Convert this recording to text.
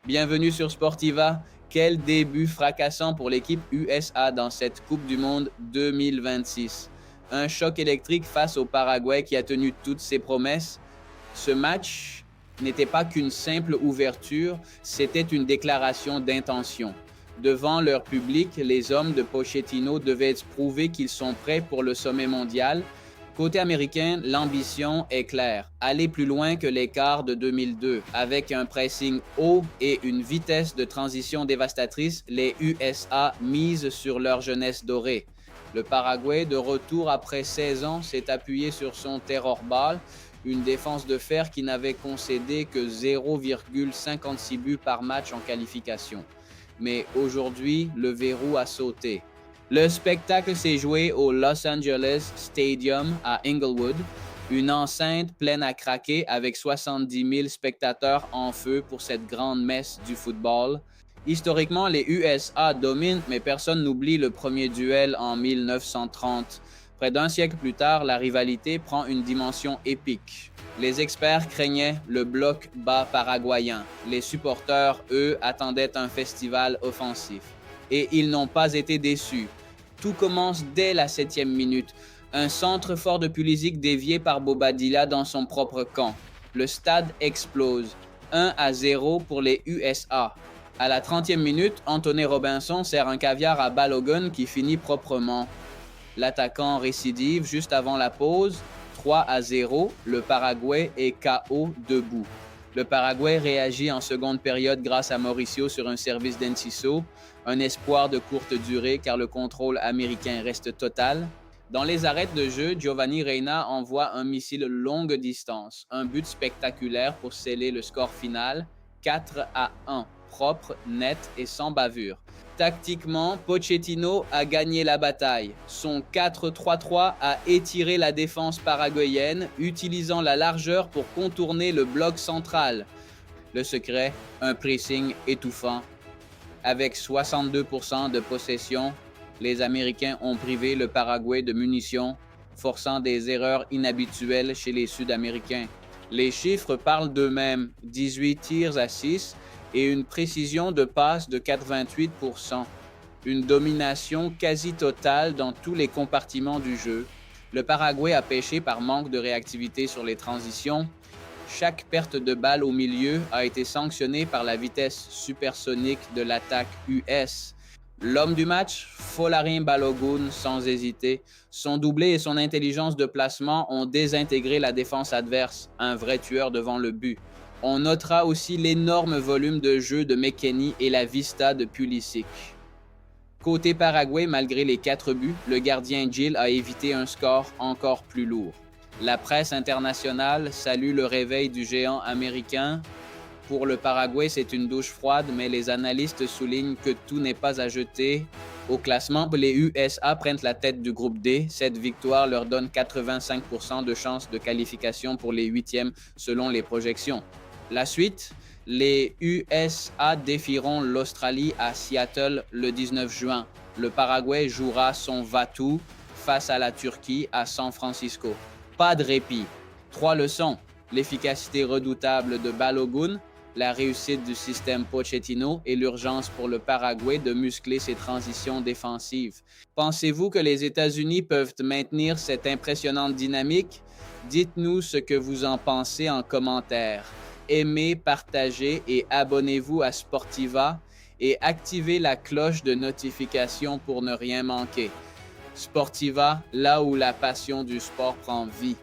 Bienvenue sur Sportiva. Quel début fracassant pour l'équipe USA dans cette Coupe du Monde 2026. Un choc électrique face au Paraguay qui a tenu toutes ses promesses. Ce match n'était pas qu'une simple ouverture, c'était une déclaration d'intention. Devant leur public, les hommes de Pochettino devaient prouver qu'ils sont prêts pour le sommet mondial. Côté américain, l'ambition est claire. Aller plus loin que l'écart de 2002. Avec un pressing haut et une vitesse de transition dévastatrice, les USA misent sur leur jeunesse dorée. Le Paraguay, de retour après 16 ans, s'est appuyé sur son terror ball, une défense de fer qui n'avait concédé que 0,56 buts par match en qualification. Mais aujourd'hui, le verrou a sauté. Le spectacle s'est joué au Los Angeles Stadium à Inglewood, une enceinte pleine à craquer avec 70 000 spectateurs en feu pour cette grande messe du football. Historiquement, les USA dominent, mais personne n'oublie le premier duel en 1930. Près d'un siècle plus tard, la rivalité prend une dimension épique. Les experts craignaient le bloc bas paraguayen. Les supporters, eux, attendaient un festival offensif. Et ils n'ont pas été déçus. Tout commence dès la 7e minute. Un centre fort de Pulisic dévié par Bobadilla dans son propre camp. Le stade explose. 1-0 pour les USA. À la 30e minute, Anthony Robinson sert un caviar à Balogun qui finit proprement. L'attaquant récidive juste avant la pause. 3-0, le Paraguay est KO debout. Le Paraguay réagit en seconde période grâce à Mauricio sur un service d'Enciso, un espoir de courte durée car le contrôle américain reste total. Dans les arrêts de jeu, Giovanni Reina envoie un missile longue distance, un but spectaculaire pour sceller le score final, 4-1, propre, net et sans bavure. Tactiquement, Pochettino a gagné la bataille. Son 4-3-3 a étiré la défense paraguayenne, utilisant la largeur pour contourner le bloc central. Le secret, un pressing étouffant. Avec 62% de possession, les Américains ont privé le Paraguay de munitions, forçant des erreurs inhabituelles chez les Sud-Américains. Les chiffres parlent d'eux-mêmes, 18 tirs à 6 et une précision de passe de 88%. Une domination quasi totale dans tous les compartiments du jeu. Le Paraguay a pêché par manque de réactivité sur les transitions. Chaque perte de balle au milieu a été sanctionnée par la vitesse supersonique de l'attaque US. L'homme du match, Folarin Balogun, sans hésiter. Son doublé et son intelligence de placement ont désintégré la défense adverse, un vrai tueur devant le but. On notera aussi l'énorme volume de jeu de McKennie et la vista de Pulisic. Côté Paraguay, malgré les 4 buts, le gardien Gil a évité un score encore plus lourd. La presse internationale salue le réveil du géant américain. Pour le Paraguay, c'est une douche froide, mais les analystes soulignent que tout n'est pas à jeter. Au classement, les USA prennent la tête du groupe D. Cette victoire leur donne 85% de chances de qualification pour les huitièmes selon les projections. La suite, les USA défieront l'Australie à Seattle le 19 juin. Le Paraguay jouera son va-tout face à la Turquie à San Francisco. Pas de répit. 3 leçons. L'efficacité redoutable de Balogun, la réussite du système Pochettino et l'urgence pour le Paraguay de muscler ses transitions défensives. Pensez-vous que les États-Unis peuvent maintenir cette impressionnante dynamique? Dites-nous ce que vous en pensez en commentaire. Aimez, partagez et abonnez-vous à Sportiva et activez la cloche de notification pour ne rien manquer. Sportiva, là où la passion du sport prend vie.